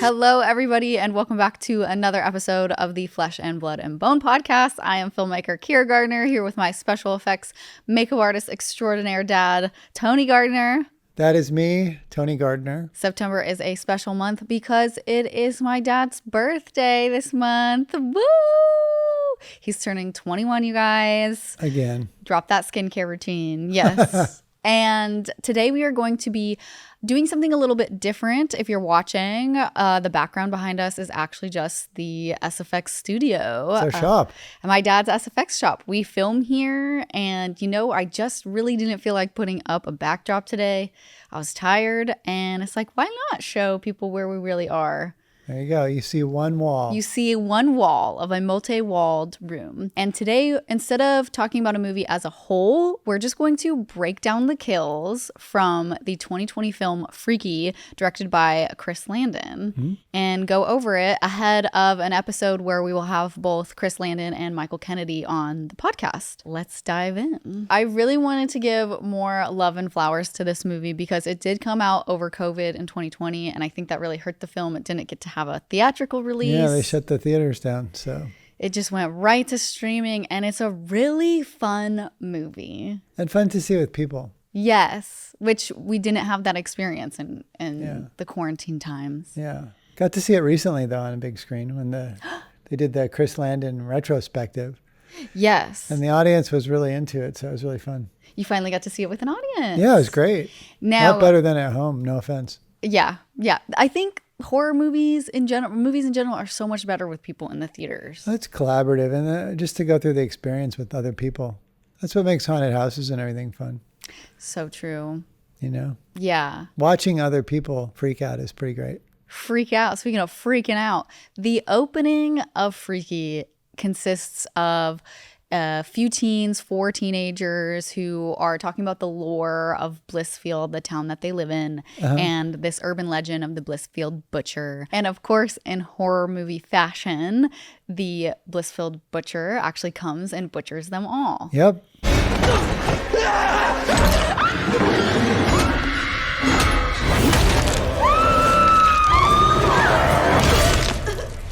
Hello, everybody, and welcome back to another episode of the Flesh and Blood and Bone podcast. I am filmmaker Kyra Gardner here with my special effects makeup artist extraordinaire dad, Tony Gardner. That is me, Tony Gardner. September is a special month because it is my dad's birthday this month. Woo! He's turning 21, you guys. Again. Drop that skincare routine. Yes. And today we are going to be doing something a little bit different. If you're watching, the background behind us is actually just the SFX studio. It's our shop. My dad's SFX shop. We film here, and I just really didn't feel like putting up a backdrop today. I was tired, and it's like, why not show people where we really are? There you go. You see one wall. You see one wall of a multi-walled room. And today, instead of talking about a movie as a whole, we're just going to break down the kills from the 2020 film Freaky, directed by Chris Landon, and go over it ahead of an episode where we will have both Chris Landon and Michael Kennedy on the podcast. Let's dive in. I really wanted to give more love and flowers to this movie because it did come out over COVID in 2020, and I think that really hurt the film. It didn't get to have a theatrical release. Yeah, they shut the theaters down, so it just went right to streaming, and it's a really fun movie. And fun to see with people. Yes, which we didn't have that experience in the quarantine times. Yeah. Got to see it recently, though, on a big screen when they did the Chris Landon retrospective. Yes. And the audience was really into it, so it was really fun. You finally got to see it with an audience. Yeah, it was great. Now, a lot better than at home, no offense. Yeah. I think horror movies in general are so much better with people in the theaters. It's collaborative, and just to go through the experience with other people. That's what makes haunted houses and everything fun. So true. Yeah. Watching other people freak out is pretty great. Freak out. Speaking of freaking out, the opening of Freaky consists of four teenagers who are talking about the lore of Blissfield, the town that they live in, and this urban legend of the Blissfield Butcher. And of course, in horror movie fashion, the Blissfield Butcher actually comes and butchers them all. Yep.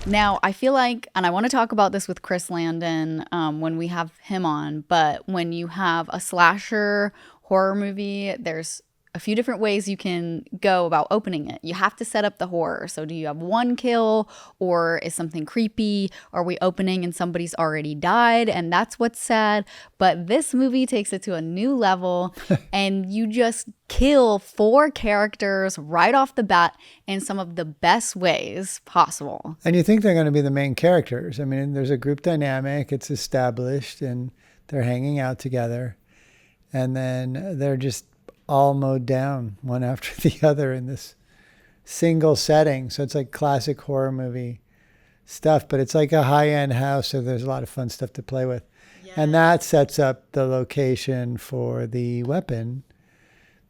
Now, I feel like, and I want to talk about this with Chris Landon when we have him on, but when you have a slasher horror movie, there's a few different ways you can go about opening it. You have to set up the horror. So do you have one kill, or is something creepy? Are we opening and somebody's already died? And that's what's sad. But this movie takes it to a new level and you just kill 4 characters right off the bat in some of the best ways possible. And you think they're going to be the main characters. I mean, there's a group dynamic. It's established and they're hanging out together. And then they're just all mowed down one after the other in this single setting. So it's like classic horror movie stuff, but it's like a high-end house, so there's a lot of fun stuff to play with. Yes. And that sets up the location for the weapon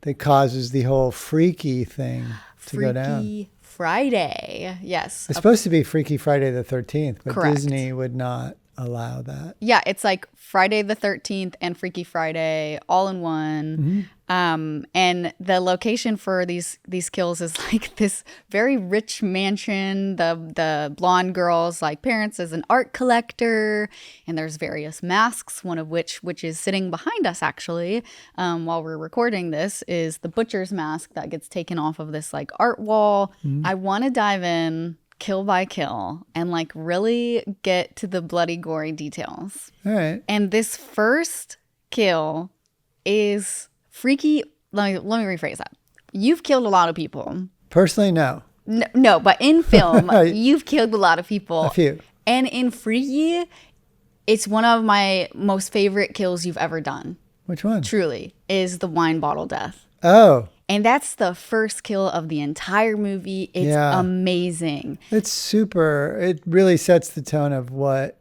that causes the whole freaky thing to go down. Freaky Friday. Yes. It's supposed to be Freaky Friday the 13th, but correct. Disney would not allow that. Yeah, it's like Friday the 13th and Freaky Friday all in one. And the location for these kills is like this very rich mansion. The blonde girl's like parents is an art collector, and there's various masks, one of which is sitting behind us actually while we're recording this, is the butcher's mask that gets taken off of this like art wall. I want to dive in kill by kill and like really get to the bloody gory details. All right. And this first kill is freaky. Let me rephrase that. You've killed a lot of people. Personally, no. No, but in film, you've killed a lot of people. A few. And in Freaky, it's one of my most favorite kills you've ever done. Which one? Truly, is the wine bottle death. Oh. And that's the first kill of the entire movie. It's amazing. It's super. It really sets the tone of what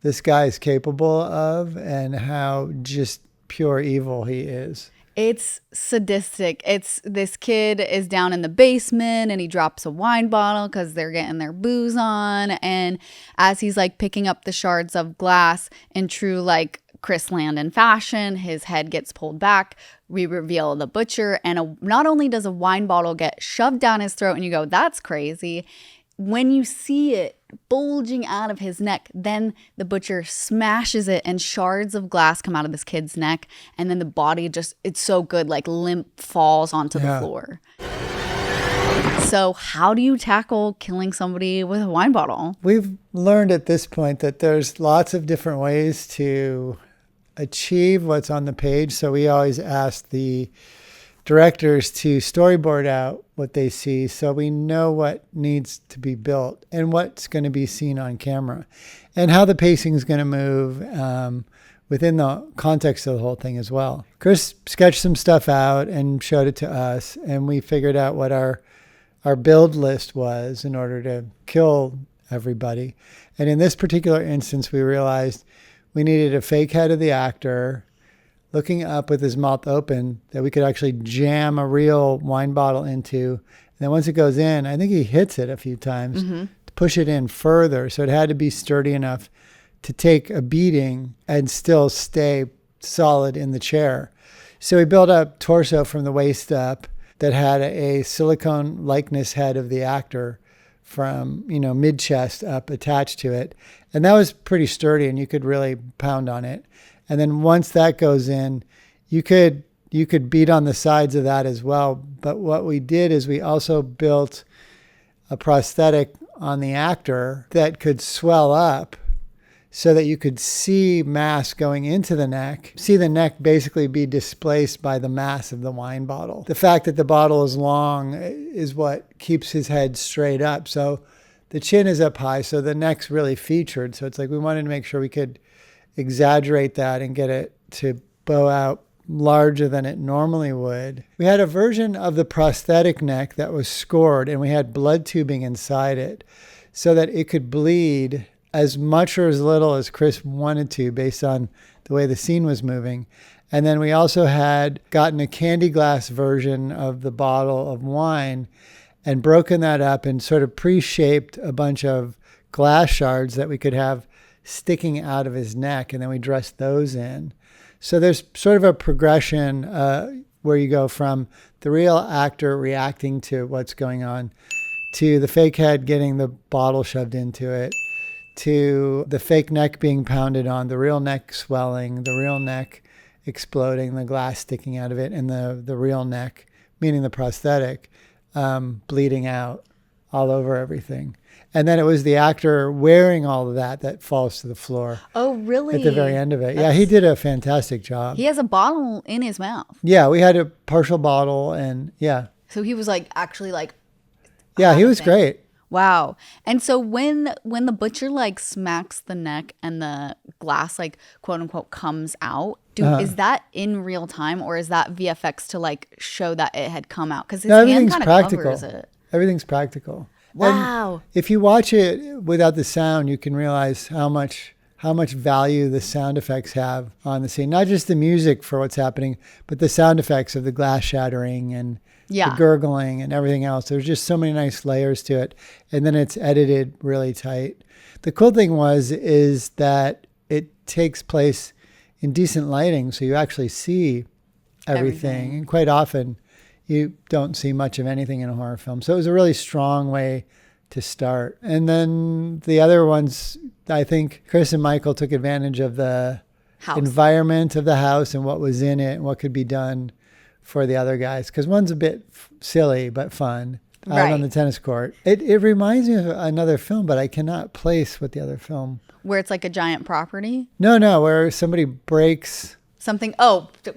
this guy is capable of and how just pure evil he is. It's sadistic. It's this kid is down in the basement and he drops a wine bottle because they're getting their booze on. And as he's like picking up the shards of glass in true like Chris Landon fashion. His head gets pulled back. We reveal the butcher. And not only does a wine bottle get shoved down his throat and you go, that's crazy. When you see it bulging out of his neck, then the butcher smashes it and shards of glass come out of this kid's neck. And then the body just, it's so good, like limp falls onto the floor. So how do you tackle killing somebody with a wine bottle? We've learned at this point that there's lots of different ways to achieve what's on the page. So we always ask the directors to storyboard out what they see so we know what needs to be built and what's going to be seen on camera and how the pacing is going to move within the context of the whole thing as well. Chris sketched some stuff out and showed it to us, and we figured out what our build list was in order to kill everybody. And in this particular instance, we realized we needed a fake head of the actor looking up with his mouth open that we could actually jam a real wine bottle into. And then once it goes in, I think he hits it a few times to push it in further. So it had to be sturdy enough to take a beating and still stay solid in the chair. So we built up torso from the waist up that had a silicone likeness head of the actor from, mid-chest up attached to it. And that was pretty sturdy and you could really pound on it. And then once that goes in, you could beat on the sides of that as well. But what we did is we also built a prosthetic on the actor that could swell up so that you could see mass going into the neck, see the neck basically be displaced by the mass of the wine bottle. The fact that the bottle is long is what keeps his head straight up. So the chin is up high, so the neck's really featured. So it's like we wanted to make sure we could exaggerate that and get it to bow out larger than it normally would. We had a version of the prosthetic neck that was scored, and we had blood tubing inside it so that it could bleed as much or as little as Chris wanted to based on the way the scene was moving. And then we also had gotten a candy glass version of the bottle of wine and broken that up and sort of pre-shaped a bunch of glass shards that we could have sticking out of his neck, and then we dressed those in. So there's sort of a progression where you go from the real actor reacting to what's going on to the fake head getting the bottle shoved into it, to the fake neck being pounded on, the real neck swelling, the real neck exploding, the glass sticking out of it, and the real neck, meaning the prosthetic, bleeding out all over everything. And then it was the actor wearing all of that falls to the floor. Oh, really? At the very end of it. Yeah, he did a fantastic job. He has a bottle in his mouth. Yeah, we had a partial bottle and yeah. So he was actually Yeah, he was great. Wow. And so when the butcher smacks the neck and the glass quote unquote comes out, is that in real time or is that VFX to show that it had come out? Because his hand kind of covers it. Everything's practical. Wow. And if you watch it without the sound, you can realize how much value the sound effects have on the scene. Not just the music for what's happening, but the sound effects of the glass shattering and the gurgling and everything else. There's just so many nice layers to it. And then it's edited really tight. The cool thing is that it takes place in decent lighting, so you actually see everything. And quite often, you don't see much of anything in a horror film. So it was a really strong way to start. And then the other ones, I think Chris and Michael took advantage of the environment of the house and what was in it and what could be done for the other guys. Because one's a bit silly but fun out on the tennis court. It reminds me of another film, but I cannot place what the other film. Where it's like a giant property? No, where somebody breaks... something,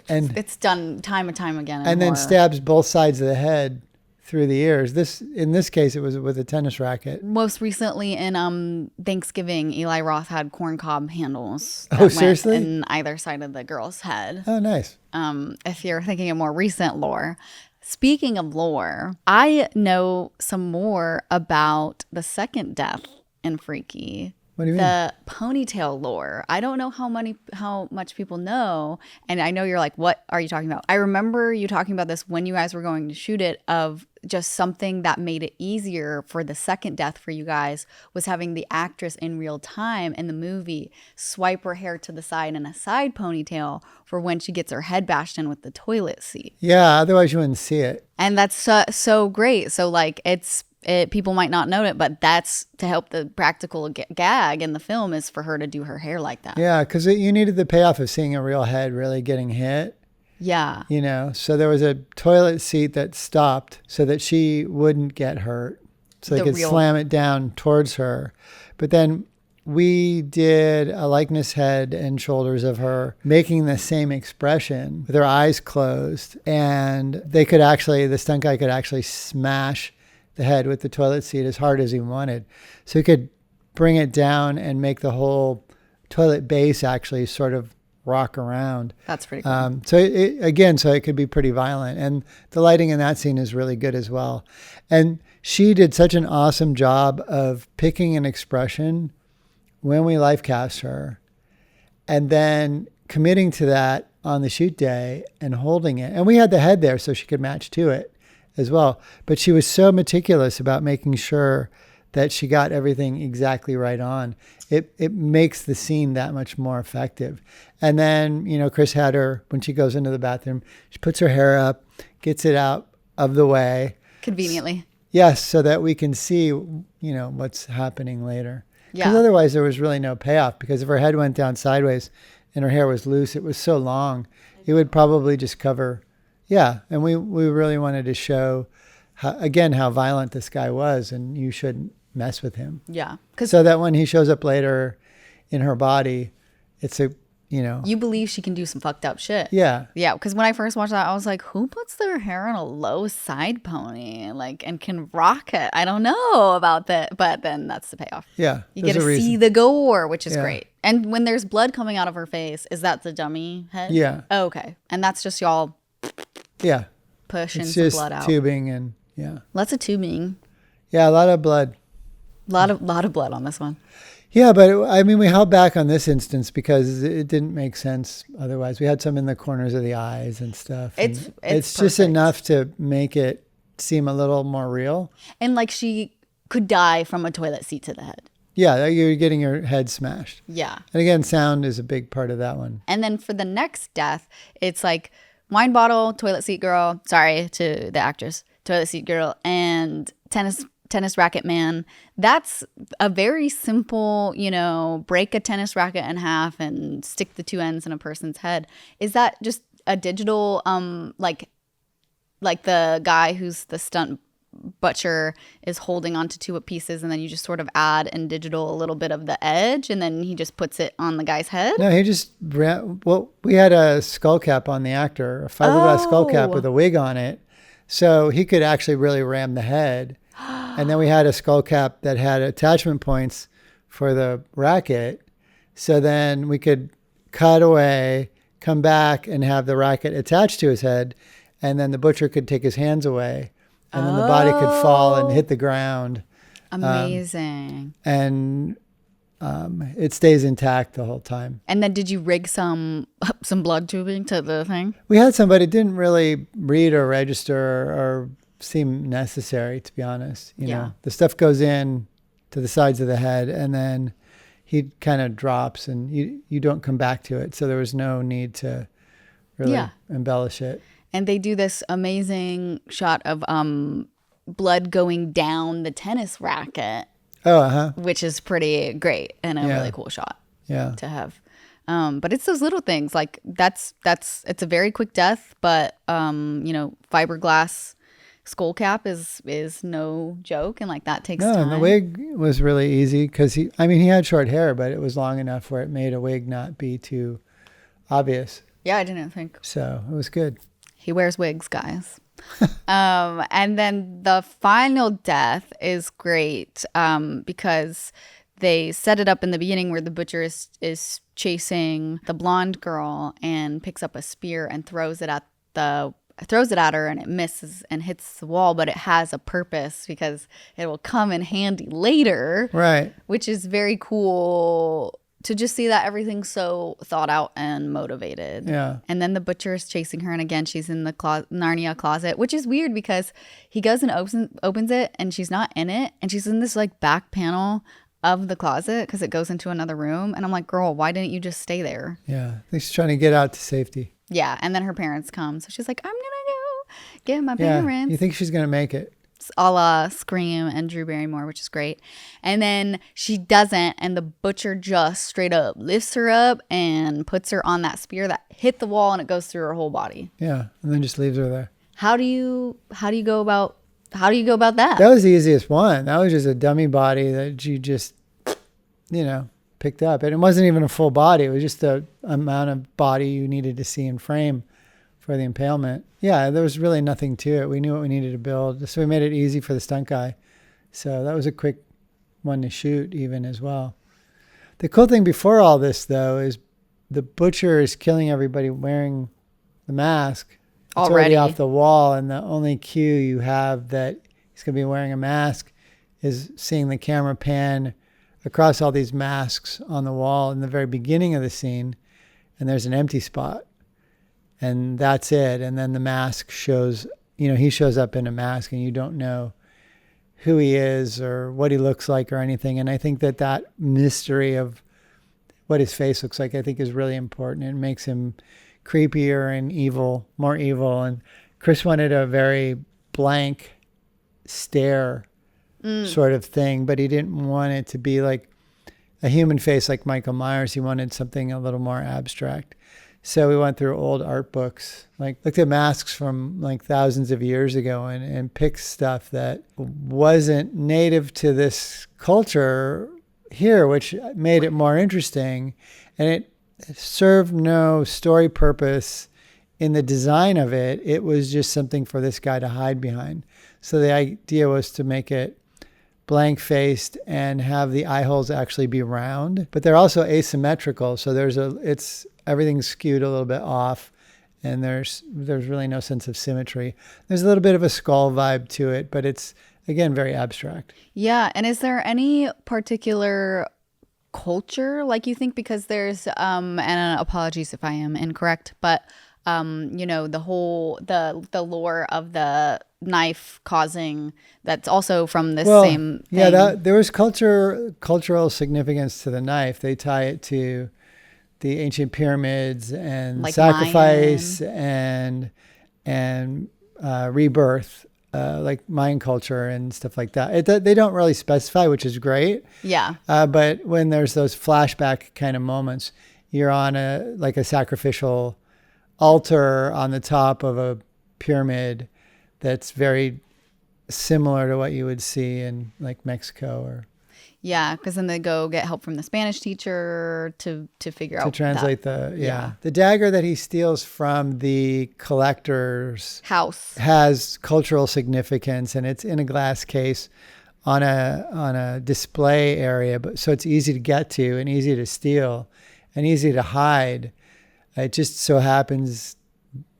and it's done time and time again. And then stabs both sides of the head through the ears. In this case, it was with a tennis racket. Most recently in Thanksgiving, Eli Roth had corncob handles. Oh, seriously? In either side of the girl's head. Oh, nice. If you're thinking of more recent lore. Speaking of lore, I know some more about the second death in Freaky. What do you mean? The ponytail lore. I don't know how much people know, and I know you're like, what are you talking about? I remember you talking about this when you guys were going to shoot it, of just something that made it easier for the second death for you guys was having the actress in real time in the movie swipe her hair to the side in a side ponytail for when she gets her head bashed in with the toilet seat. Yeah, otherwise you wouldn't see it. And that's so great. So like people might not know it, but that's to help the practical gag in the film is for her to do her hair like that. Yeah, because you needed the payoff of seeing a real head really getting hit. Yeah. You know, so there was a toilet seat that stopped so that she wouldn't get hurt. So they could slam it down towards her. But then we did a likeness head and shoulders of her making the same expression with her eyes closed. And the stunt guy could actually smash the head with the toilet seat as hard as he wanted. So he could bring it down and make the whole toilet base actually sort of rock around. That's pretty cool. So it could be pretty violent. And the lighting in that scene is really good as well. And she did such an awesome job of picking an expression when we live cast her and then committing to that on the shoot day and holding it. And we had the head there so she could match to it as well. But she was so meticulous about making sure that she got everything exactly right on. It makes the scene that much more effective. And then, you know, Chris had her, when she goes into the bathroom, she puts her hair up, gets it out of the way. Conveniently. Yes, so that we can see, you know, what's happening later. Yeah. Because otherwise there was really no payoff, because if her head went down sideways and her hair was loose, it was so long, it would probably just cover. Yeah, and we really wanted to show, how violent this guy was, and you shouldn't mess with him. Yeah. So that when he shows up later in her body, it's a, you know. You believe she can do some fucked up shit. Yeah. Yeah, because when I first watched that, I was like, who puts their hair in a low side pony and can rock it? I don't know about that, but then that's the payoff. Yeah. You get to see the gore, which is great. And when there's blood coming out of her face, is that the dummy head? Yeah. Oh, okay. And that's just y'all pushing some blood out. Tubing and Lots of tubing. Yeah, a lot of blood. Lot of blood on this one. Yeah, but I mean, we held back on this instance because it didn't make sense otherwise. We had some in the corners of the eyes and stuff. It's just enough to make it seem a little more real. And like she could die from a toilet seat to the head. Yeah, you're getting your head smashed. Yeah. And again, sound is a big part of that one. And then for the next death, it's like wine bottle, toilet seat girl. Sorry to the actress. Toilet seat girl and tennis racket man. That's a very simple, you know, break a tennis racket in half and stick the two ends in a person's head. Is that just a digital, like the guy who's the stunt butcher is holding onto two pieces and then you just sort of add in digital a little bit of the edge and then he just puts it on the guy's head? No, he just we had a skull cap on the actor, a fiberglass skull cap with a wig on it. So he could actually really ram the head. And then we had a skull cap that had attachment points for the racket. So then we could cut away, come back and have the racket attached to his head. And then the butcher could take his hands away. And then the body could fall and hit the ground. Amazing. And it stays intact the whole time. And then did you rig some blood tubing to the thing? We had some, but it didn't really read or register or seem necessary, to be honest. You know, the stuff goes in to the sides of the head and then he kind of drops and you don't come back to it. So there was no need to really embellish it. And they do this amazing shot of blood going down the tennis racket. Which is pretty great and a really cool shot to have. But it's those little things like it's a very quick death, but you know, fiberglass skull cap is no joke, and like that takes time. And the wig was really easy because he had short hair, but it was long enough where it made a wig not be too obvious. Yeah, I didn't think so. It was good. He wears wigs, guys. And then the final death is great because they set it up in the beginning where the butcher is chasing the blonde girl and picks up a spear and throws it at the throws it at her and it misses and hits the wall, but it has a purpose because it will come in handy later. Right. Which is very cool to just see that everything's so thought out and motivated. Yeah. And then the butcher is chasing her, and again, she's in the Narnia closet, which is weird because he goes and opens it, and she's not in it, and she's in this like back panel of the closet because it goes into another room. And I'm like, girl, why didn't you just stay there? Yeah. I think she's trying to get out to safety. Yeah. And then her parents come, so she's like, I'm gonna go get my Yeah. parents. You think she's gonna make it? A la Scream and Drew Barrymore, which is great. And then she doesn't, and the butcher just straight up lifts her up and puts her on that spear that hit the wall, and it goes through her whole body. Yeah, and then just leaves her there. How do you go about that? That was the easiest one. That was just a dummy body that you just, picked up. And it wasn't even a full body. It was just the amount of body you needed to see in frame for the impalement. Yeah, there was really nothing to it. We knew what we needed to build. So we made it easy for the stunt guy. So that was a quick one to shoot even as well. The cool thing before all this, though, is the butcher is killing everybody wearing the mask. It's already off the wall, and the only cue you have that he's going to be wearing a mask is seeing the camera pan across all these masks on the wall in the very beginning of the scene, and there's an empty spot. And that's it. And then the mask shows, he shows up in a mask, and you don't know who he is or what he looks like or anything. And I think that mystery of what his face looks like, I think is really important. It makes him creepier and more evil. And Chris wanted a very blank stare sort of thing, but he didn't want it to be like a human face like Michael Myers. He wanted something a little more abstract. So we went through old art books, like looked at masks from like thousands of years ago and picked stuff that wasn't native to this culture here, which made it more interesting. And it served no story purpose in the design of it. It was just something for this guy to hide behind. So the idea was to make it blank-faced and have the eye holes actually be round, but they're also asymmetrical. So everything's skewed a little bit off, and there's really no sense of symmetry. There's a little bit of a skull vibe to it, but it's, again, very abstract. Yeah. And is there any particular culture, like you think, because there's, and apologies if I am incorrect, but, the whole, the lore of the knife causing, that's also from this same thing. Yeah, there was cultural significance to the knife. They tie it to the ancient pyramids and like sacrifice Mayan. and rebirth, like Mayan culture and stuff like that. They don't really specify, which is great. Yeah. But when there's those flashback kind of moments, you're on a sacrificial altar on the top of a pyramid that's very similar to what you would see in like Mexico or. Yeah, because then they go get help from the Spanish teacher to figure out. To translate the dagger that he steals from the collector's house has cultural significance, and it's in a glass case on a display area, but so it's easy to get to and easy to steal and easy to hide. It just so happens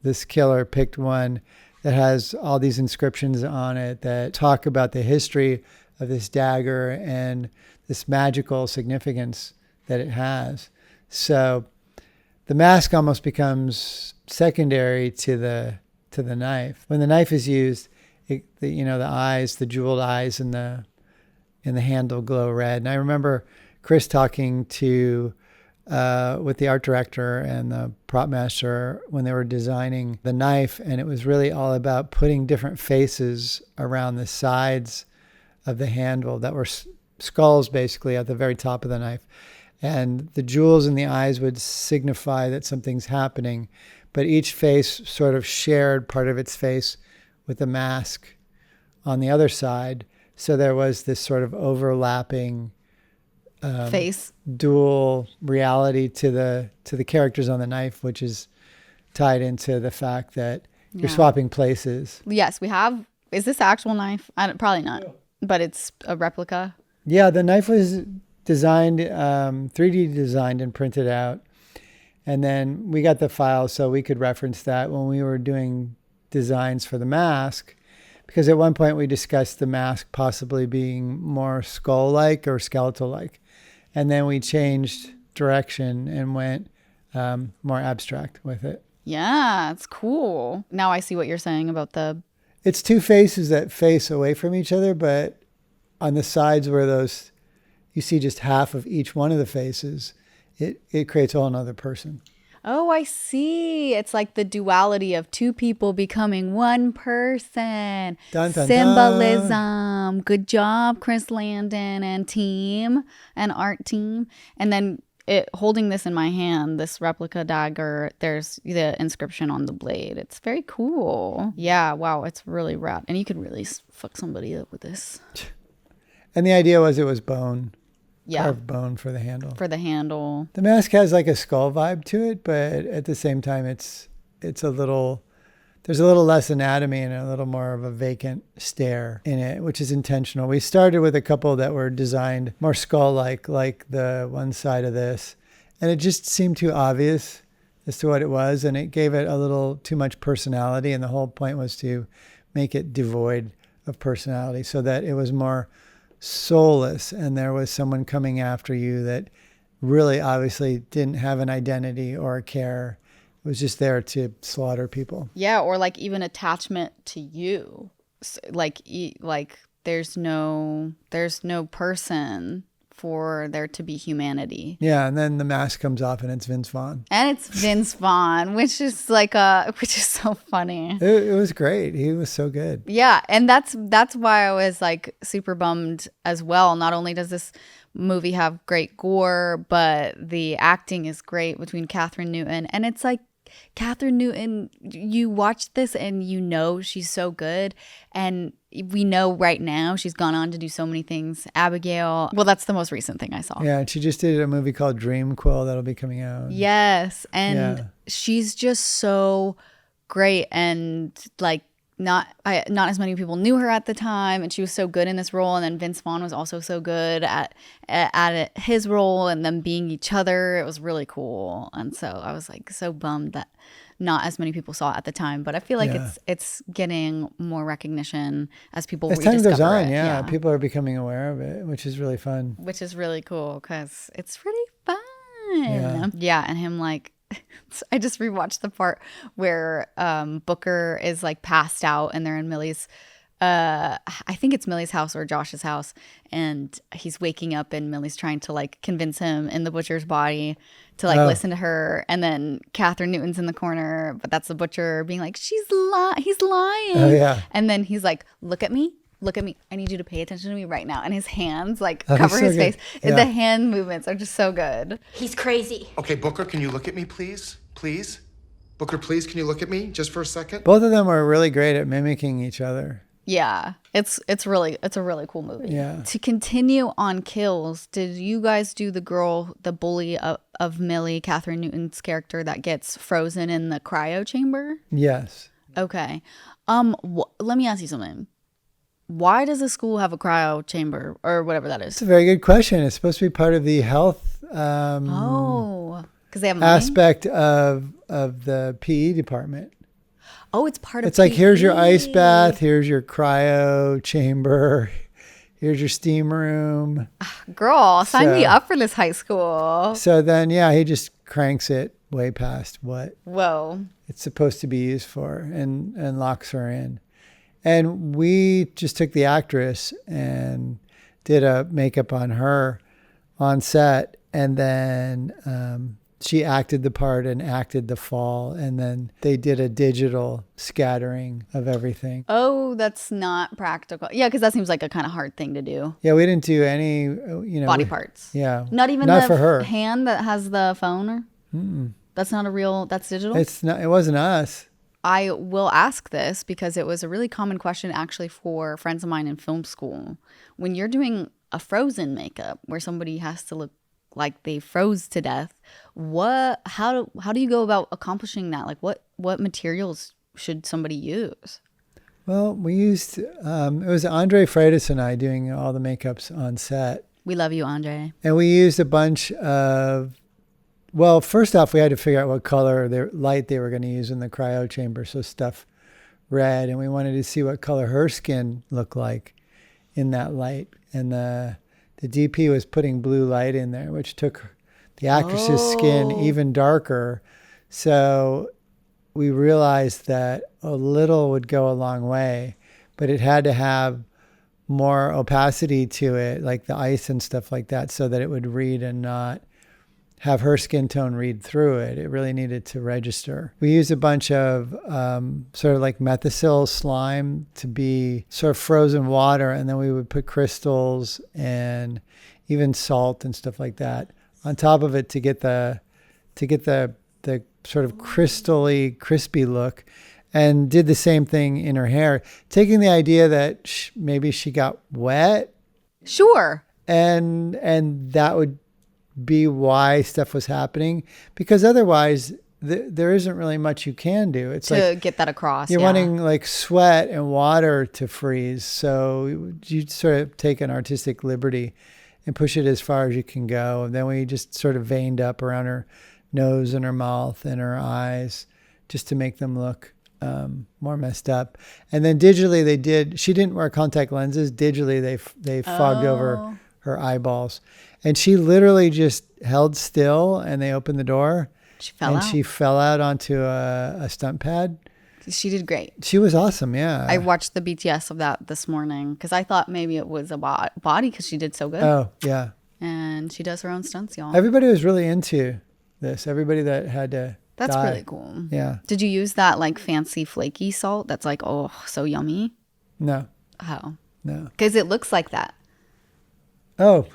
this killer picked one that has all these inscriptions on it that talk about the history of this dagger and this magical significance that it has. So the mask almost becomes secondary to the knife. When the knife is used, the eyes, the jeweled eyes in the handle glow red. And I remember Chris talking to with the art director and the prop master when they were designing the knife, and it was really all about putting different faces around the sides of the handle that were skulls basically at the very top of the knife. And the jewels in the eyes would signify that something's happening, but each face sort of shared part of its face with the mask on the other side. So there was this sort of overlapping face dual reality to the characters on the knife, which is tied into the fact that you're swapping places. Yes, we have. Is this the actual knife? Probably not, but it's a replica. Yeah, the knife was designed, 3D designed and printed out. And then we got the file so we could reference that when we were doing designs for the mask, because at one point we discussed the mask possibly being more skull-like or skeletal-like. And then we changed direction and went more abstract with it. Yeah, it's cool. Now I see what you're saying about It's two faces that face away from each other, but on the sides where those, you see just half of each one of the faces, it creates a whole nother person. Oh, I see. It's like the duality of two people becoming one person. Dun, dun, Symbolism. dun. Good job, Chris Landon and team and art team. And then holding this in my hand, this replica dagger, there's the inscription on the blade. It's very cool. Yeah, wow, it's really rad. And you could really fuck somebody up with this. And the idea was it was bone. Yeah. Carved bone for the handle. For the handle. The mask has like a skull vibe to it, but at the same time, it's a little, there's a little less anatomy and a little more of a vacant stare in it, which is intentional. We started with a couple that were designed more skull-like, like the one side of this, and it just seemed too obvious as to what it was, and it gave it a little too much personality, and the whole point was to make it devoid of personality so that it was more soulless, and there was someone coming after you that really obviously didn't have an identity or a care. It was just there to slaughter people. Yeah, or like even attachment to you. Like there's no person for there to be humanity. Yeah, and then the mask comes off and it's Vince Vaughn. And it's Vince Vaughn, which is so funny. It was great. He was so good. Yeah, and that's why I was like super bummed as well. Not only does this movie have great gore, but the acting is great between Catherine Newton, and it's like Catherine Newton, you watch this and you know she's so good, and we know right now she's gone on to do so many things. Abigail, well, that's the most recent thing I saw. Yeah, and she just did a movie called Dream Quill that'll be coming out. Yes, and she's just so great, and like not as many people knew her at the time, and she was so good in this role. And then Vince Vaughn was also so good at his role, and them being each other. It was really cool, and so I was like so bummed that not as many people saw it at the time. But I feel like it's getting more recognition as people as time goes on. it. Yeah, people are becoming aware of it, which is really fun. Which is really cool because it's really fun. Yeah, and him like. I just rewatched the part where Booker is like passed out and they're in Millie's I think it's Millie's house or Josh's house, and he's waking up and Millie's trying to like convince him in the butcher's body to like listen to her, and then Catherine Newton's in the corner, but that's the butcher being like he's lying. Oh yeah. And then he's like, look at me, I need you to pay attention to me right now. And his hands like cover his face. Yeah. The hand movements are just so good. He's crazy. Okay, Booker, can you look at me, please? Please? Booker, please, can you look at me just for a second? Both of them are really great at mimicking each other. Yeah, it's a really cool movie. Yeah. To continue on kills, did you guys do the bully of Millie, Catherine Newton's character that gets frozen in the cryo chamber? Yes. Okay. Let me ask you something. Why does the school have a cryo chamber or whatever that is? It's a very good question. It's supposed to be part of the health because they have money? aspect of the PE department. Oh, it's part of It's like, PE. here's your ice bath, here's your cryo chamber, here's your steam room. Girl, sign me up for this high school. So then, he just cranks it way past what Whoa. it's supposed to be used for and locks her in. And we just took the actress and did a makeup on her on set. And then she acted the part and acted the fall. And then they did a digital scattering of everything. Oh, that's not practical. Yeah, because that seems like a kind of hard thing to do. Yeah, we didn't do any, Body parts. Yeah. Not even not the for her. hand that has the phone? That's not that's digital? It's not. It wasn't us. I will ask this because it was a really common question actually for friends of mine in film school. When you're doing a frozen makeup where somebody has to look like they froze to death, how do you go about accomplishing that? Like what materials should somebody use? Well, we used, it was Andre Freitas and I doing all the makeups on set. We love you, Andre. And we used a bunch of, well, first off, we had to figure out what color light they were going to use in the cryo chamber so stuff red, and we wanted to see what color her skin looked like in that light. And the DP was putting blue light in there, which took the actress's skin even darker. So we realized that a little would go a long way, but it had to have more opacity to it, like the ice and stuff like that, so that it would read and not have her skin tone read through it. It really needed to register. We used a bunch of sort of like methicil slime to be sort of frozen water, and then we would put crystals and even salt and stuff like that on top of it to get the sort of crystally, crispy look. And did the same thing in her hair, taking the idea that maybe she got wet. Sure. And that would be why stuff was happening, because otherwise there isn't really much you can do. It's to like get that across. You're wanting like sweat and water to freeze. So you sort of take an artistic liberty and push it as far as you can go. And then we just sort of veined up around her nose and her mouth and her eyes just to make them look more messed up. And then digitally she didn't wear contact lenses. Digitally they fogged over her eyeballs, and she literally just held still, and they opened the door. She fell out onto a stunt pad. She did great. She was awesome. Yeah. I watched the BTS of that this morning because I thought maybe it was a body because she did so good. Oh yeah. And she does her own stunts, y'all. Everybody was really into this. Everybody that had to That's die. really cool. Yeah. Did you use that like fancy flaky salt that's like, oh, so yummy? No. Oh. No. Because it looks like that. Oh.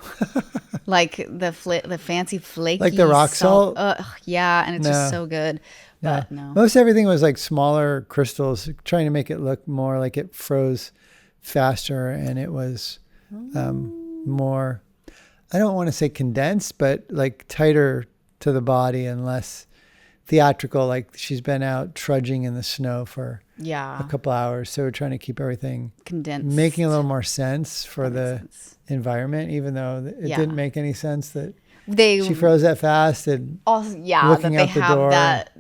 Like the fancy flaky like the rock salt? Yeah, and it's No. just so good. But no. Most everything was like smaller crystals, trying to make it look more like it froze faster, and it was more, I don't want to say condensed, but like tighter to the body and less theatrical. Like she's been out trudging in the snow for a couple hours, so we're trying to keep everything condensed, making a little more sense for the environment, even though it didn't make any sense that she froze that fast and also looking that they have door. That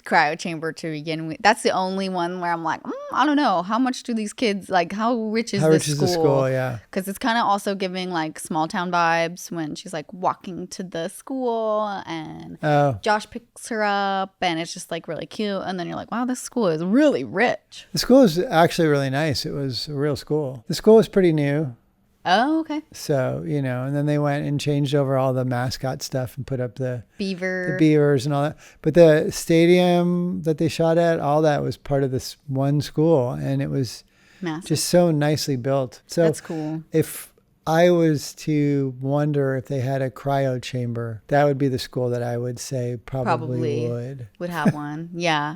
cryo chamber to begin with. That's the only one where I'm like, I don't know, how much do these kids, like, how rich is the school? Yeah, because it's kind of also giving like small town vibes when she's like walking to the school and Josh picks her up, and it's just like really cute, and then you're like, wow, this school is really rich. The school is actually really nice. It was a real school. The school was pretty new. Oh, okay. So, and then they went and changed over all the mascot stuff and put up the beavers and all that. But the stadium that they shot at, all that was part of this one school, and it was massive. Just so nicely built. So that's cool. If I was to wonder if they had a cryo chamber, that would be the school that I would say probably would have one. Yeah,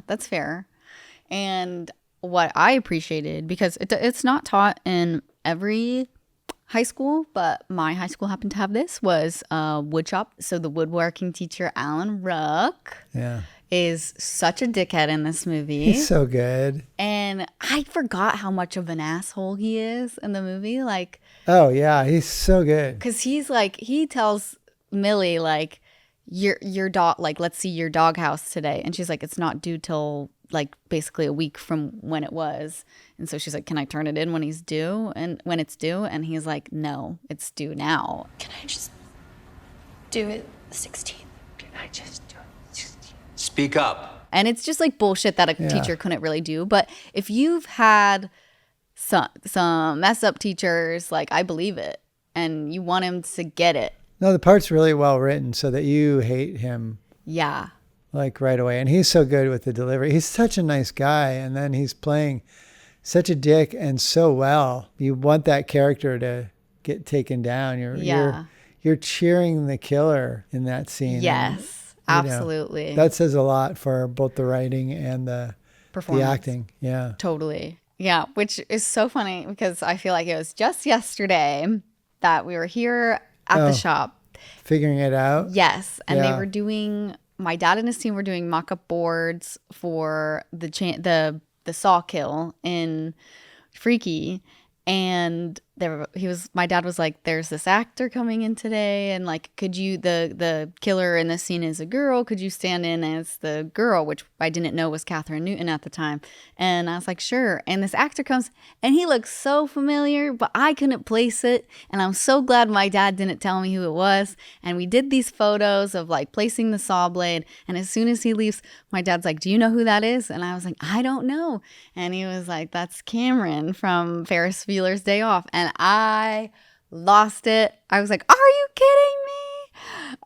that's fair. And what I appreciated, because it's not taught in every high school, but my high school happened to have this, was wood shop. So the woodworking teacher, Alan Ruck, is such a dickhead in this movie. He's so good. And I forgot how much of an asshole he is in the movie. Like, oh yeah, he's so good. Because he's like, he tells Millie like, your dog, like, let's see your doghouse today. And she's like, it's not due till like basically a week from when it was. And so she's like, can I turn it in when he's due? And when it's due? And he's like, no, it's due now. Can I just do it the 16th? Can I just do it the 16th? Speak up. And it's just like bullshit that a teacher couldn't really do. But if you've had some mess up teachers, like, I believe it. And you want him to get it. No, the part's really well written so that you hate him. Yeah. Like right away. And he's so good with the delivery. He's such a nice guy. And then he's playing such a dick and so well. You want that character to get taken down. You're cheering the killer in that scene. Yes, and, absolutely. That says a lot for both the writing and the acting. Yeah. Totally. Yeah, which is so funny because I feel like it was just yesterday that we were here at the shop. Figuring it out? Yes. And they were doing, my dad and his team were doing mock-up boards for the saw kill in Freaky. And my dad was like, there's this actor coming in today, and like, could you, the killer in this scene is a girl, could you stand in as the girl, which I didn't know was Catherine Newton at the time. And I was like, sure. And this actor comes and he looks so familiar, but I couldn't place it. And I'm so glad my dad didn't tell me who it was. And we did these photos of like placing the saw blade. And as soon as he leaves, my dad's like, do you know who that is? And I was like, I don't know. And he was like, that's Cameron from Ferris Bueller's Day Off. And I lost it. I was like, are you kidding me?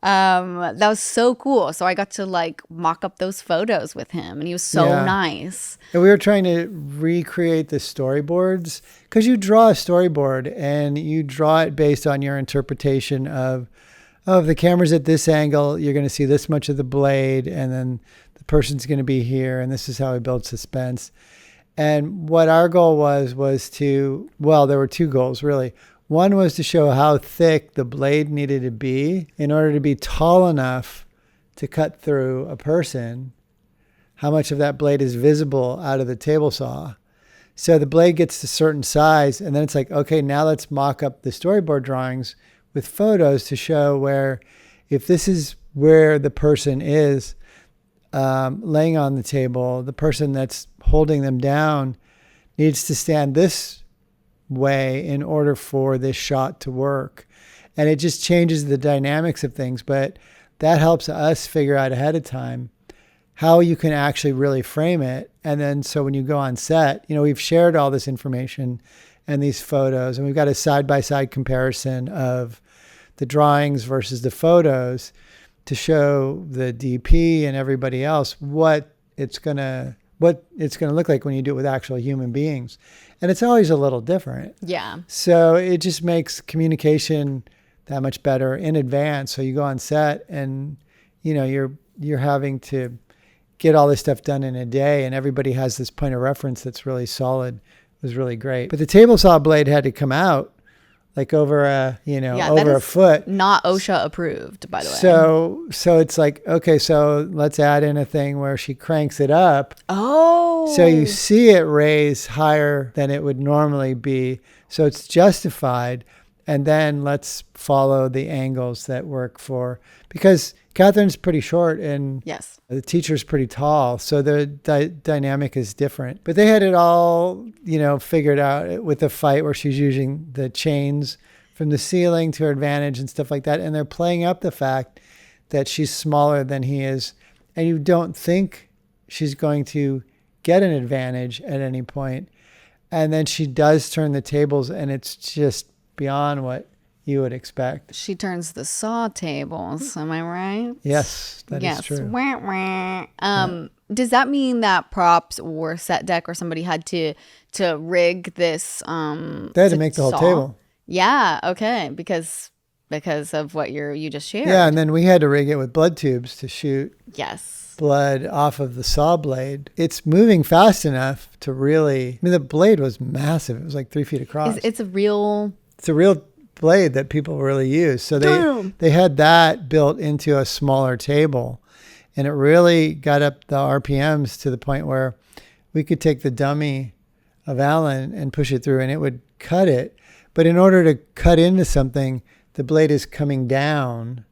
That was so cool. So I got to like mock up those photos with him, and he was so nice. And we were trying to recreate the storyboards, because you draw a storyboard and you draw it based on your interpretation of the camera's at this angle, you're going to see this much of the blade, and then the person's going to be here, and this is how we build suspense. And what our goal was to, well, there were two goals really. One was to show how thick the blade needed to be in order to be tall enough to cut through a person, how much of that blade is visible out of the table saw. So the blade gets to a certain size, and then it's like, okay, now let's mock up the storyboard drawings with photos to show where, if this is where the person is laying on the table, the person that's holding them down needs to stand this way in order for this shot to work. And it just changes the dynamics of things, but that helps us figure out ahead of time how you can actually really frame it. And then so when you go on set, we've shared all this information and these photos, and we've got a side-by-side comparison of the drawings versus the photos to show the DP and everybody else what it's gonna look like when you do it with actual human beings. And it's always a little different. Yeah. So it just makes communication that much better in advance. So you go on set and, you're having to get all this stuff done in a day, and everybody has this point of reference that's really solid. It was really great. But the table saw blade had to come out like over a foot. Not OSHA approved, by the way. So it's like, okay, so let's add in a thing where she cranks it up. Oh. So you see it raise higher than it would normally be. So it's justified. And then let's follow the angles that work because Catherine's pretty short and yes, the teacher's pretty tall. So the dynamic is different. But they had it all, figured out with the fight where she's using the chains from the ceiling to her advantage and stuff like that. And they're playing up the fact that she's smaller than he is. And you don't think she's going to get an advantage at any point. And then she does turn the tables, and it's just beyond what you would expect. She turns the saw tables. Am I right? Yes, that is true. Wah, wah. Does that mean that props or set deck or somebody had to rig this? They had to make the whole table. Yeah. Okay. Because of what you just shared. Yeah, and then we had to rig it with blood tubes to shoot. Yes. Blood off of the saw blade. It's moving fast enough to really. The blade was massive. It was like 3 feet across. It's a real blade that people really use. So they had that built into a smaller table, and it really got up the RPMs to the point where we could take the dummy of Alan and push it through, and it would cut it. But in order to cut into something, the blade is coming down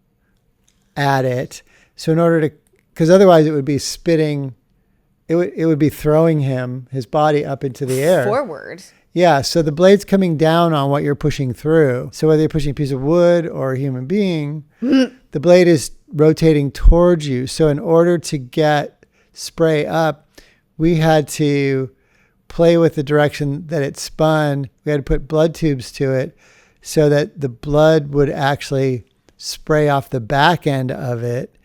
at it. So because otherwise it would be spitting, it would be throwing his body up into the air. Forward. Yeah, so the blade's coming down on what you're pushing through. So whether you're pushing a piece of wood or a human being, the blade is rotating towards you. So in order to get spray up, we had to play with the direction that it spun. We had to put blood tubes to it so that the blood would actually spray off the back end of it.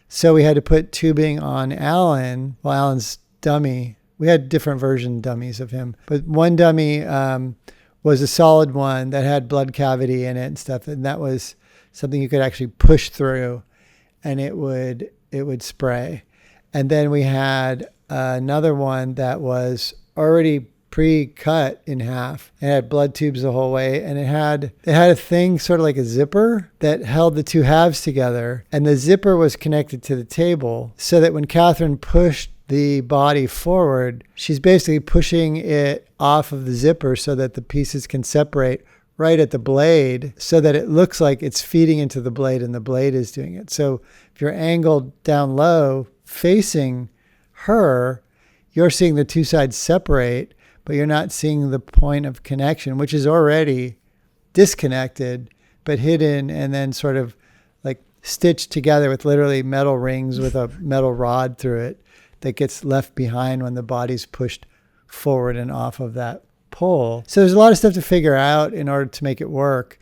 So we had to put tubing on Alan, Alan's dummy. We had different version dummies of him, but one dummy was a solid one that had blood cavity in it and stuff, and that was something you could actually push through, and it would spray. And then we had another one that was already pre-cut in half and had blood tubes the whole way, and it had a thing sort of like a zipper that held the two halves together, and the zipper was connected to the table so that when Catherine pushed the body forward, she's basically pushing it off of the zipper so that the pieces can separate right at the blade so that it looks like it's feeding into the blade and the blade is doing it. So if you're angled down low facing her, you're seeing the two sides separate, but you're not seeing the point of connection, which is already disconnected, but hidden and then sort of like stitched together with literally metal rings with a metal rod through it that gets left behind when the body's pushed forward and off of that pole. So there's a lot of stuff to figure out in order to make it work.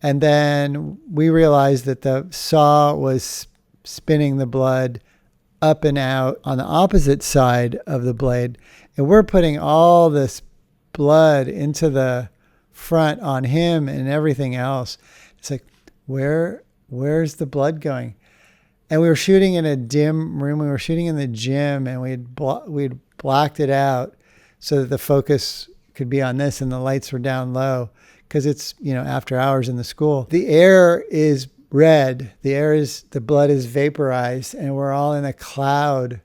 And then we realized that the saw was spinning the blood up and out on the opposite side of the blade. And we're putting all this blood into the front on him and everything else. It's like, where's the blood going? And we were shooting in a dim room. We were shooting in the gym, and we'd blacked it out so that the focus could be on this, and the lights were down low because it's, after hours in the school. The air is red. The blood is vaporized, and we're all in a cloud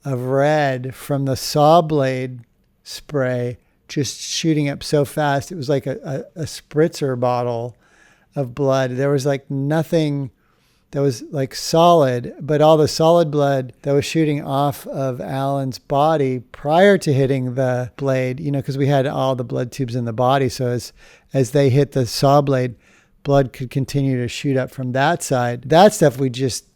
of red from the saw blade spray just shooting up so fast. It was like a spritzer bottle of blood. There was like nothing that was like solid, but all the solid blood that was shooting off of Alan's body prior to hitting the blade, because we had all the blood tubes in the body. So as they hit the saw blade, blood could continue to shoot up from that side. That stuff we just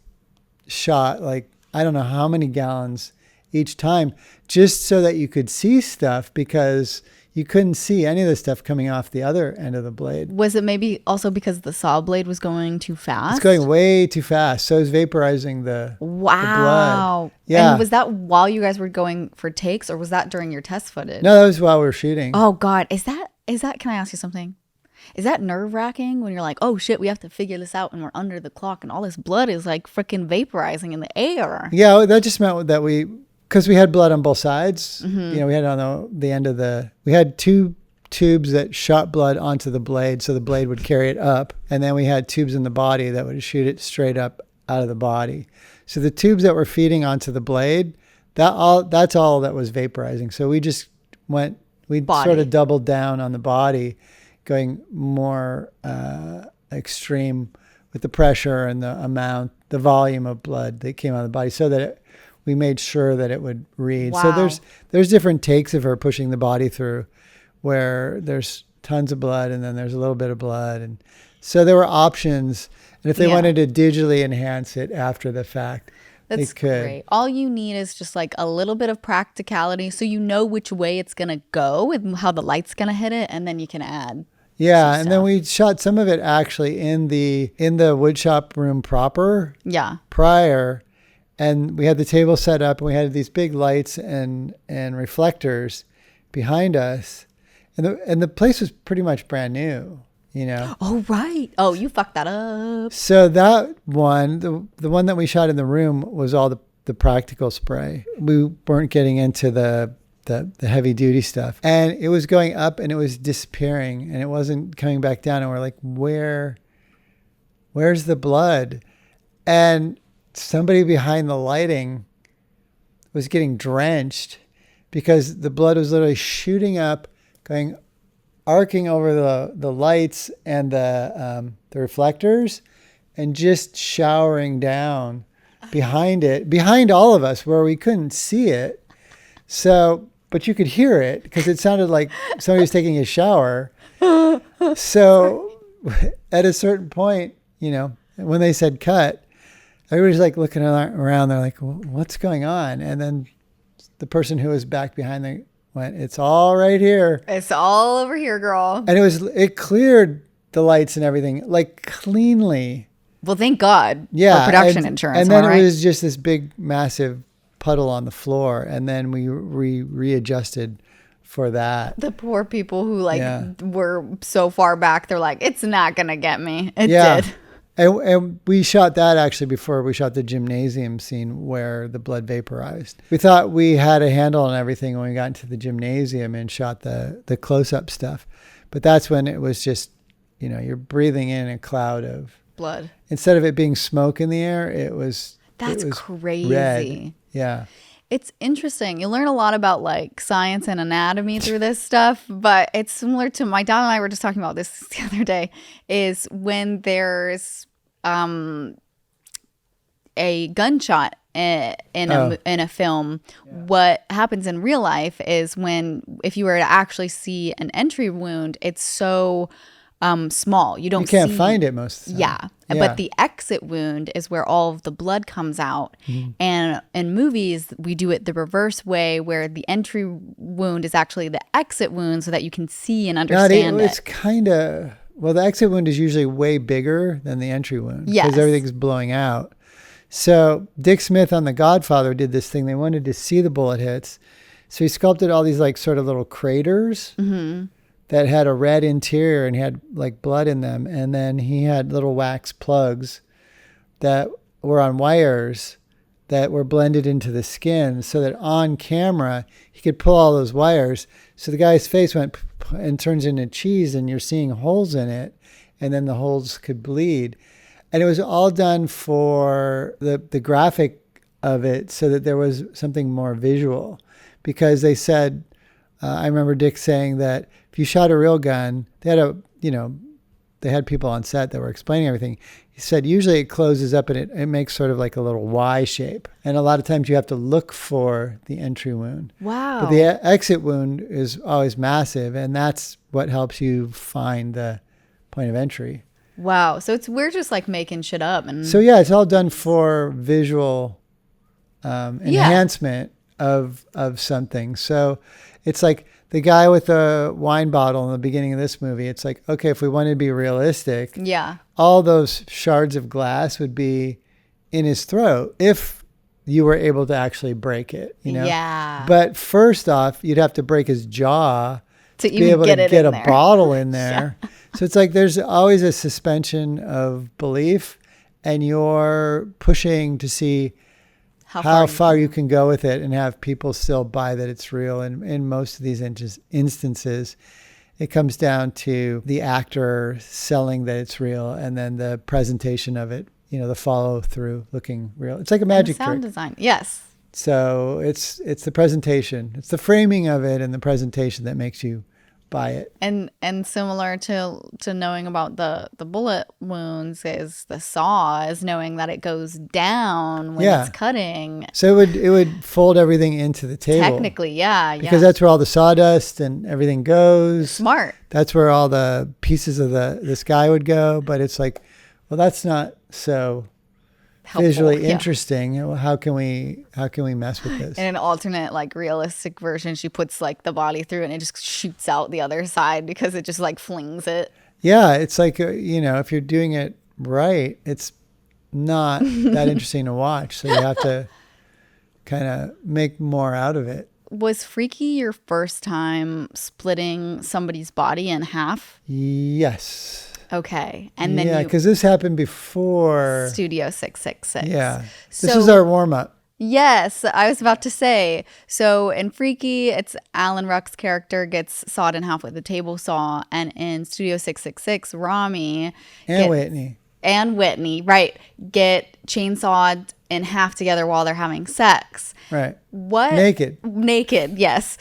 shot like, I don't know how many gallons each time, just so that you could see stuff, because you couldn't see any of the stuff coming off the other end of the blade. Was it maybe also because the saw blade was going too fast? It's going way too fast. So it's vaporizing the blood. Yeah. And was that while you guys were going for takes, or was that during your test footage? No, that was while we were shooting. Oh God. Is that, can I ask you something? Is that nerve wracking when you're like, oh shit, we have to figure this out and we're under the clock and all this blood is like freaking vaporizing in the air? Yeah, that just meant that because we had blood on both sides, we had on the end of we had two tubes that shot blood onto the blade so the blade would carry it up. And then we had tubes in the body that would shoot it straight up out of the body. So the tubes that were feeding onto the blade, that's all that was vaporizing. So we just sort of doubled down on the body, going more extreme with the pressure and the volume of blood that came out of the body, so that we made sure that it would read. Wow. So there's different takes of her pushing the body through where there's tons of blood and then there's a little bit of blood. And so there were options. And if they wanted to digitally enhance it after the fact, they could. Great. All you need is just like a little bit of practicality so you know which way it's going to go and how the light's going to hit it, and then you can add. Yeah, and then we shot some of it actually in the woodshop room proper. Yeah. Prior. And we had the table set up, and we had these big lights and reflectors behind us. And the place was pretty much brand new, Oh, right. Oh, you fucked that up. So that one, the one that we shot in the room was all the practical spray. We weren't getting into the heavy duty stuff. And it was going up and it was disappearing and it wasn't coming back down. And we're like, where's the blood? And somebody behind the lighting was getting drenched because the blood was literally shooting up, arcing over the lights and the reflectors, and just showering down behind all of us where we couldn't see it. So, but you could hear it because it sounded like somebody was taking a shower. So at a certain point, when they said cut, everybody's like looking around. They're like, what's going on? And then the person who was back behind them went, it's all right here. It's all over here, girl. And it cleared the lights and everything like cleanly. Well, thank God for production insurance. And then it was just this big, massive puddle on the floor. And then we readjusted for that. The poor people who were so far back, they're like, it's not going to get me. It did. And we shot that actually before we shot the gymnasium scene where the blood vaporized. We thought we had a handle on everything when we got into the gymnasium and shot the close-up stuff. But that's when it was just, you're breathing in a cloud of blood. Instead of it being smoke in the air, it was crazy. Red. Yeah. It's interesting. You learn a lot about like science and anatomy through this stuff, but it's similar to my dad and I were just talking about this the other day, is when there's a gunshot in a film, what happens in real life is if you were to actually see an entry wound, it's so small. You can't find it most of the time. Yeah. But the exit wound is where all of the blood comes out. And in movies, we do it the reverse way, where the entry wound is actually the exit wound so that you can see and understand it. It's kind of, well, the exit wound is usually way bigger than the entry wound. Yes. Because everything's blowing out. So Dick Smith on The Godfather did this thing. They wanted to see the bullet hits. So he sculpted all these like sort of little craters that had a red interior and had like blood in them. And then he had little wax plugs that were on wires that were blended into the skin so that on camera, he could pull all those wires. So the guy's face went and turns into cheese and you're seeing holes in it. And then the holes could bleed. And it was all done for the graphic of it so that there was something more visual. Because they said, I remember Dick saying that if you shot a real gun, they had people on set that were explaining everything. He said usually it closes up and it makes sort of like a little Y shape. And a lot of times you have to look for the entry wound. Wow. But the exit wound is always massive. And that's what helps you find the point of entry. Wow. So we're just like making shit up. So yeah, it's all done for visual enhancement of something. So it's like the guy with the wine bottle in the beginning of this movie. It's like, okay, if we wanted to be realistic, all those shards of glass would be in his throat if you were able to actually break it, you know? Yeah. But first off, you'd have to break his jaw to even be able to get a there. bottle in there. So it's like there's always a suspension of belief, and you're pushing to see how far you can go with it and have people still buy that it's real. And in most of these instances, it comes down to the actor selling that it's real and then the presentation of it, you know, the follow through looking real. It's like a magic trick. Sound design. Yes. So it's the presentation. It's the framing of it and the presentation that makes you buy it. And similar to knowing about the bullet wounds is the saw is knowing that it goes down when it's cutting. So it would fold everything into the table. Technically, yeah. Because that's where all the sawdust and everything goes. Smart. That's where all the pieces of the sky would go. But it's like, well, that's not so helpful, visually interesting. How can we mess with this? In an alternate, like realistic version, she puts like the body through and it just shoots out the other side because it just like flings it. Yeah, it's like, if you're doing it right, it's not that interesting to watch. So you have to kind of make more out of it. Was Freaky your first time splitting somebody's body in half? Yes. Okay. And then because this happened before Studio 666. Yeah. This is our warm-up. Yes, I was about to say. So in Freaky, it's Alan Ruck's character gets sawed in half with a table saw. And in Studio 666, Rami and Whitney, right, get chainsawed in half together while they're having sex. Right. What? Naked, yes.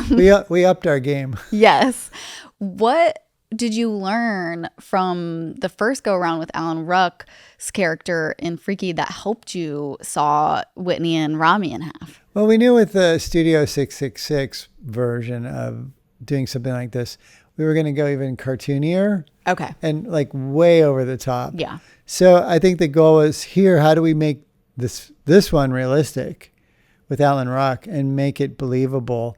We upped our game. Yes. What did you learn from the first go around with Alan Ruck's character in Freaky that helped you saw Whitney and Rami in half? Well, we knew with the Studio 666 version of doing something like this, we were going to go even cartoonier. Okay. And like way over the top. Yeah. So I think the goal is here, how do we make this one realistic with Alan Ruck and make it believable?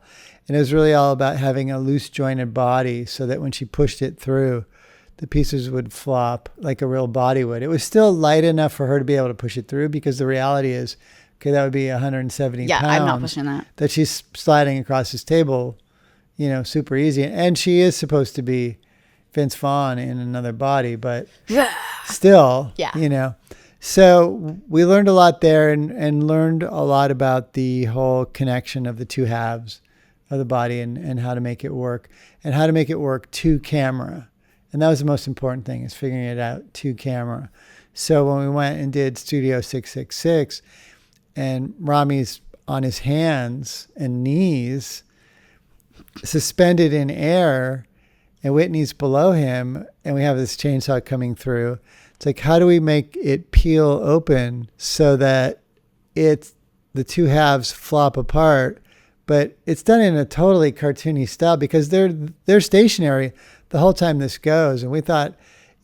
And it was really all about having a loose jointed body so that when she pushed it through, the pieces would flop like a real body would. It was still light enough for her to be able to push it through because the reality is, okay, that would be 170 pounds. Yeah, I'm not pushing that. That she's sliding across this table, super easy. And she is supposed to be Vince Vaughn in another body, but still, So we learned a lot there and learned a lot about the whole connection of the two halves of the body and how to make it work and how to make it work to camera. And that was the most important thing, is figuring it out to camera. So when we went and did Studio 666 and Rami's on his hands and knees, suspended in air, and Whitney's below him, and we have this chainsaw coming through. It's like, how do we make it peel open so that the two halves flop apart? But it's done in a totally cartoony style because they're stationary the whole time this goes. And we thought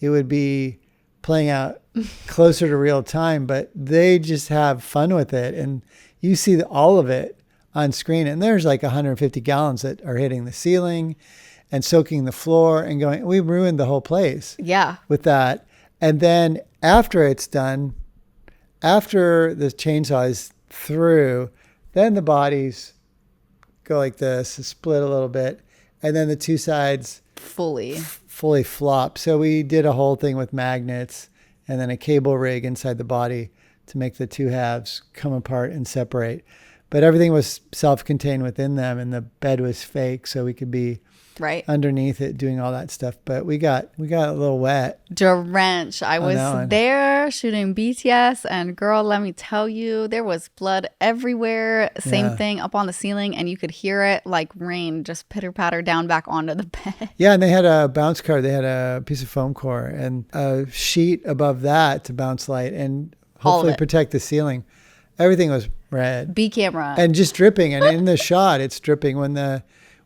it would be playing out closer to real time, but they just have fun with it. And you see all of it on screen. And there's like 150 gallons that are hitting the ceiling and soaking the floor and going, we ruined the whole place. Yeah. With that. And then after it's done, after the chainsaw is through, then the bodies go like this, split a little bit, and then the two sides fully flop. So we did a whole thing with magnets and then a cable rig inside the body to make the two halves come apart and separate. But everything was self-contained within them, and the bed was fake, so we could be right underneath it doing all that stuff. But we got a little wet. Drenched. I was there shooting BTS, and girl, let me tell you, there was blood everywhere. Same thing up on the ceiling, and you could hear it like rain just pitter patter down back onto the bed. Yeah, and they had a bounce card. They had a piece of foam core and a sheet above that to bounce light and hopefully protect the ceiling. Everything was red. B camera. And just dripping. And in the shot, it's dripping when the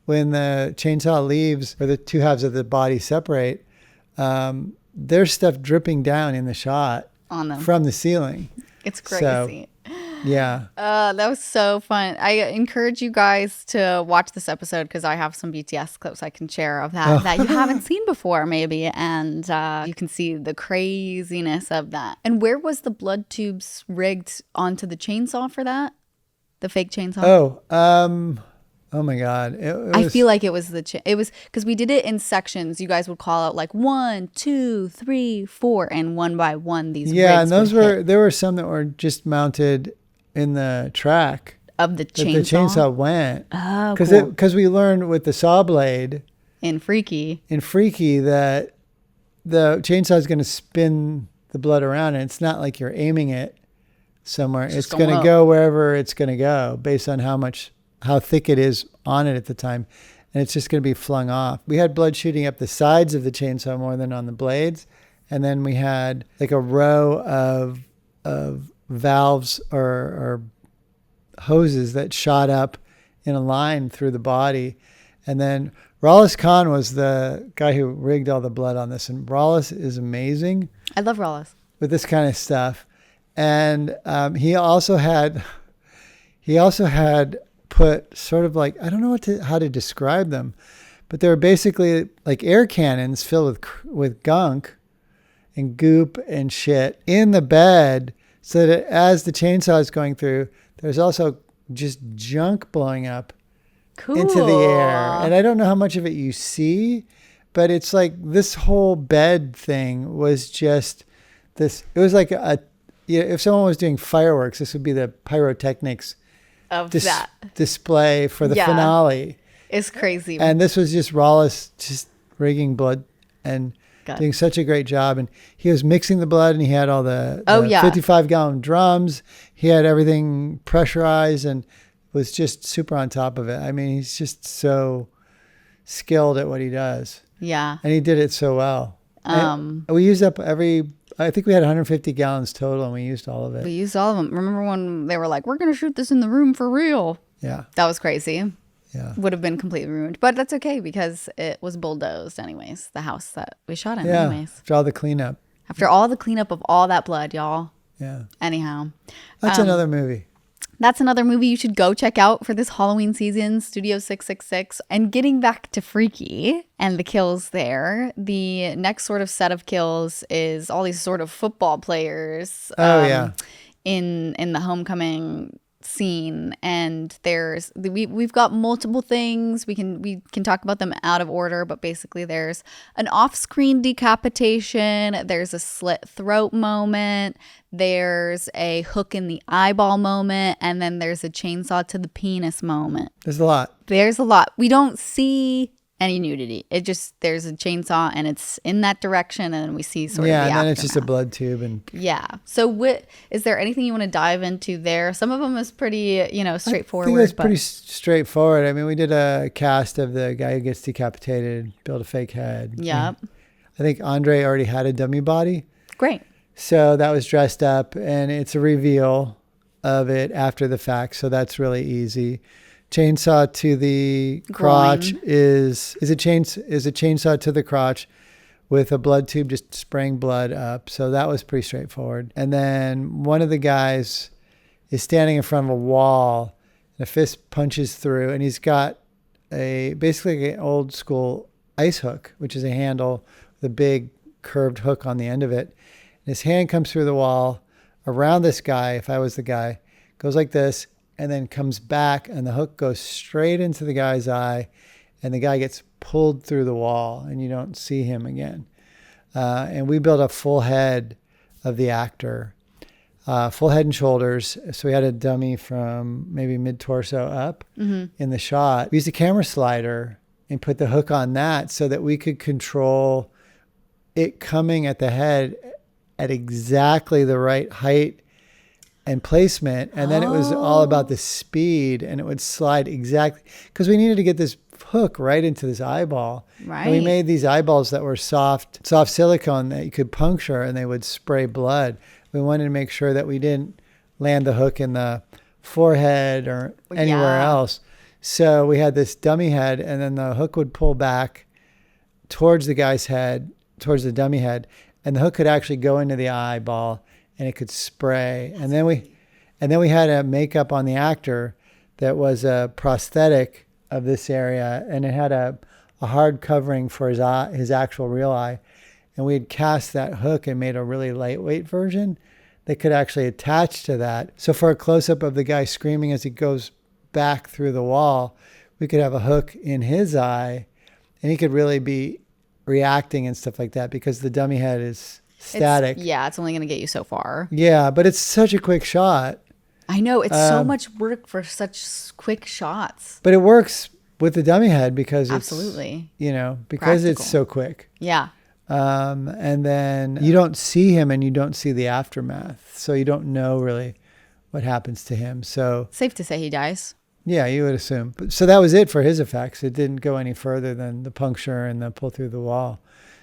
chainsaw leaves or the two halves of the body separate. There's stuff dripping down in the shot on them from the ceiling. It's crazy. So, yeah. That was so fun. I encourage you guys to watch this episode because I have some BTS clips I can share of that you haven't seen before maybe, and you can see the craziness of that. And where was the blood tubes rigged onto the chainsaw for that? The fake chainsaw? Oh my God. I feel like it was it was because we did it in sections. You guys would call out like 1, 2, 3, 4, and one by one these rigs and there were some that were just mounted in the track of the chainsaw. The chainsaw went. Oh, cool. Because we learned with the saw blade in Freaky that the chainsaw is going to spin the blood around, and it's not like you're aiming it somewhere. It's going to go wherever it's going to go based on how thick it is on it at the time, and it's just going to be flung off. We had blood shooting up the sides of the chainsaw more than on the blades, and then we had like a row of valves or hoses that shot up in a line through the body. And then Rollis Khan was the guy who rigged all the blood on this, and Rollis is amazing. I love Rollis with this kind of stuff. And he also had put sort of like, I don't know how to describe them, but they were basically like air cannons filled with gunk and goop and shit in the bed, so that as the chainsaw is going through, there's also just junk blowing up into the air. And I don't know how much of it you see, but it's like this whole bed thing was just this. It was like if someone was doing fireworks, this would be the pyrotechnics of that display for the finale. It's crazy. And this was just Rollis just rigging blood and doing such a great job. And he was mixing the blood, and he had all the 55-gallon drums. He had everything pressurized and was just super on top of it. I mean, he's just so skilled at what he does. Yeah. And he did it so well. We used up I think we had 150 gallons total, and we used all of it. We used all of them. Remember when they were like, we're going to shoot this in the room for real? Yeah. That was crazy. Yeah. Would have been completely ruined. But that's okay because it was bulldozed anyways, the house that we shot in anyways. After all the cleanup. After all the cleanup of all that blood, y'all. Yeah. Anyhow. That's another movie. That's another movie you should go check out for this Halloween season, Studio 666. And getting back to Freaky and the kills there, the next sort of set of kills is all these sort of football players in the homecoming scene. And we've got multiple things. We can talk about them out of order, but basically there's an off-screen decapitation, there's a slit throat moment, there's a hook in the eyeball moment, and then there's a chainsaw to the penis moment. There's a lot. We don't see any nudity. It just, there's a chainsaw and it's in that direction, and we see sort of the and then aftermath. it's just a blood tube. And Yeah. So is there anything you want to dive into there? Some of them is pretty, straightforward. I think it's pretty straightforward. I mean, we did a cast of the guy who gets decapitated, build a fake head. Yep. I think Andre already had a dummy body. Great. So that was dressed up, and it's a reveal of it after the fact. So that's really easy. Chainsaw to the crotch is a chainsaw to the crotch with a blood tube just spraying blood up. So that was pretty straightforward. And then one of the guys is standing in front of a wall, and a fist punches through, and he's got basically an old school ice hook, which is a handle with a big curved hook on the end of it. And his hand comes through the wall around this guy. If I was the guy, goes like this, and then comes back, and the hook goes straight into the guy's eye, and the guy gets pulled through the wall, and you don't see him again. And we built a full head of the actor, full head and shoulders. So we had a dummy from maybe mid-torso up in the shot. We used a camera slider and put the hook on that so that we could control it coming at the head at exactly the right height and placement. And then it was all about the speed, and it would slide exactly, because we needed to get this hook right into this eyeball. Right. And we made these eyeballs that were soft silicone that you could puncture, and they would spray blood. We wanted to make sure that we didn't land the hook in the forehead or anywhere else. So we had this dummy head, and then the hook would pull back towards the guy's head, towards the dummy head, and the hook could actually go into the eyeball, and it could spray. And then we had a makeup on the actor that was a prosthetic of this area, and it had a hard covering for his eye, his actual real eye. And we had cast that hook and made a really lightweight version that could actually attach to that. So for a close-up of the guy screaming as he goes back through the wall, we could have a hook in his eye, and he could really be reacting and stuff like that, because the dummy head is static. It's only going to get you so far. Yeah, but it's such a quick shot. I know, it's so much work for such quick shots. But it works with the dummy head because Absolutely. It's, because Practical. it's so quick. Yeah. And then you don't see him, and you don't see the aftermath. So you don't know really what happens to him. So Safe to say he dies. yeah, you would assume. So that was it for his effects. It didn't go any further than the puncture and the pull through the wall.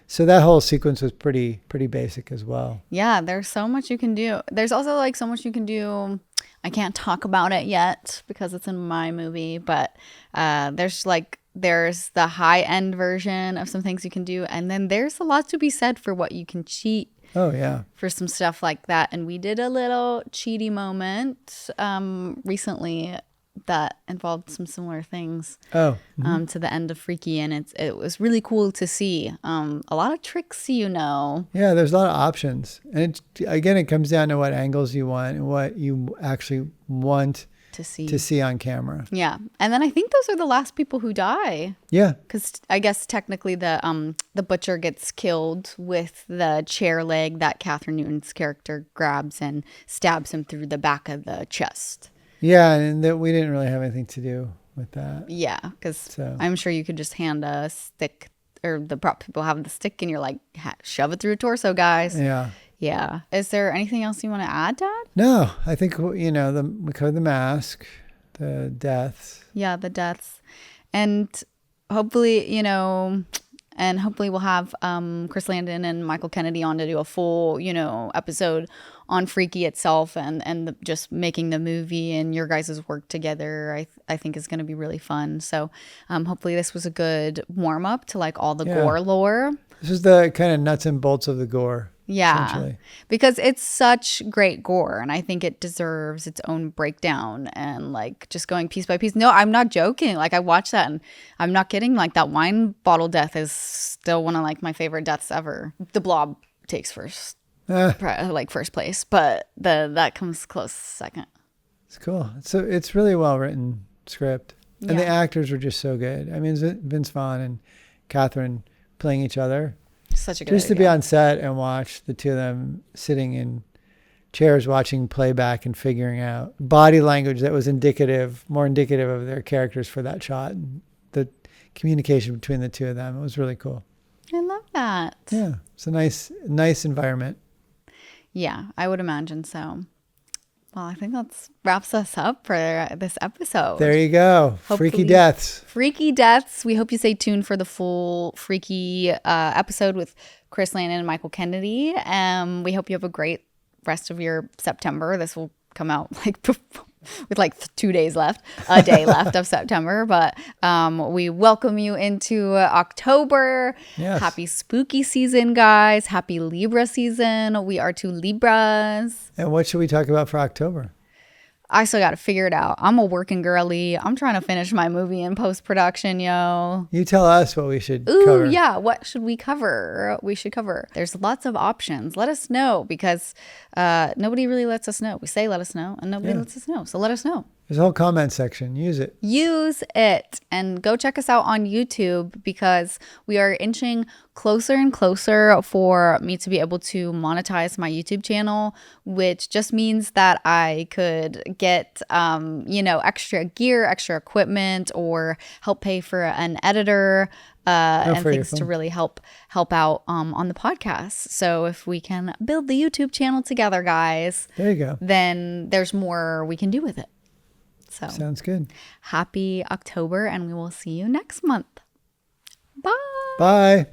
So that whole sequence was pretty basic as well. Yeah, there's so much you can do. There's also like so much you can do. I can't talk about it yet because it's in my movie, but there's the high end version of some things you can do, and then there's a lot to be said for what you can cheat. Oh yeah. For some stuff like that. And we did a little cheaty moment recently that involved some similar things Oh. to the end of Freaky, and it was really cool to see a lot of tricks. Yeah, there's a lot of options, and it comes down to what angles you want and what you actually want to see on camera. Yeah, and then I think those are the last people who die. Yeah, because I guess technically the butcher gets killed with the chair leg that Catherine Newton's character grabs and stabs him through the back of the chest. Yeah, and that we didn't really have anything to do with that. Yeah, because I'm sure you could just hand a stick, or the prop people have the stick, and you're like, shove it through a torso, guys. Yeah. Yeah. Is there anything else you want to add, Dad? No, I think, we covered the mask, the deaths. Yeah, the deaths. And hopefully, we'll have Chris Landon and Michael Kennedy on to do a full, episode on Freaky itself and just making the movie, and your guys' work together, I think is going to be really fun. So hopefully this was a good warm up to like all the gore lore. This is the kind of nuts and bolts of the gore. Yeah, because it's such great gore, and I think it deserves its own breakdown and like just going piece by piece. No, I'm not joking. Like I watched that, and I'm not kidding. Like that wine bottle death is still one of like my favorite deaths ever. The Blob takes first place, but that comes close second. It's cool. So it's really well written script, and the actors were just so good. I mean, Vince Vaughn and Catherine playing each other. Such a good Just to be on set and watch the two of them sitting in chairs watching playback and figuring out body language that was more indicative of their characters for that shot. The communication between the two of them. It was really cool. I love that. Yeah, it's a nice environment. Yeah, I would imagine so. Well, I think that wraps us up for this episode. There you go. Hopefully, Freaky deaths. Freaky deaths. We hope you stay tuned for the full freaky episode with Chris Landon and Michael Kennedy. We hope you have a great rest of your September. This will come out with like 2 days left, a day left of September. But we welcome you into October. Yes. Happy spooky season, guys. Happy Libra season. We are 2 Libras. And what should we talk about for October? I still got to figure it out. I'm a working girly. I'm trying to finish my movie in post-production, yo. You tell us what we should Ooh, cover. yeah. What should we cover? We should cover. There's lots of options. Let us know because nobody really lets us know. We say let us know and nobody lets us know. So let us know. There's a whole comment section. Use it. Use it. And go check us out on YouTube because we are inching closer and closer for me to be able to monetize my YouTube channel, which just means that I could get, extra gear, extra equipment, or help pay for an editor and things to really help out on the podcast. So if we can build the YouTube channel together, guys, There you go. then there's more we can do with it. So Sounds good. happy October, and we will see you next month. Bye. Bye.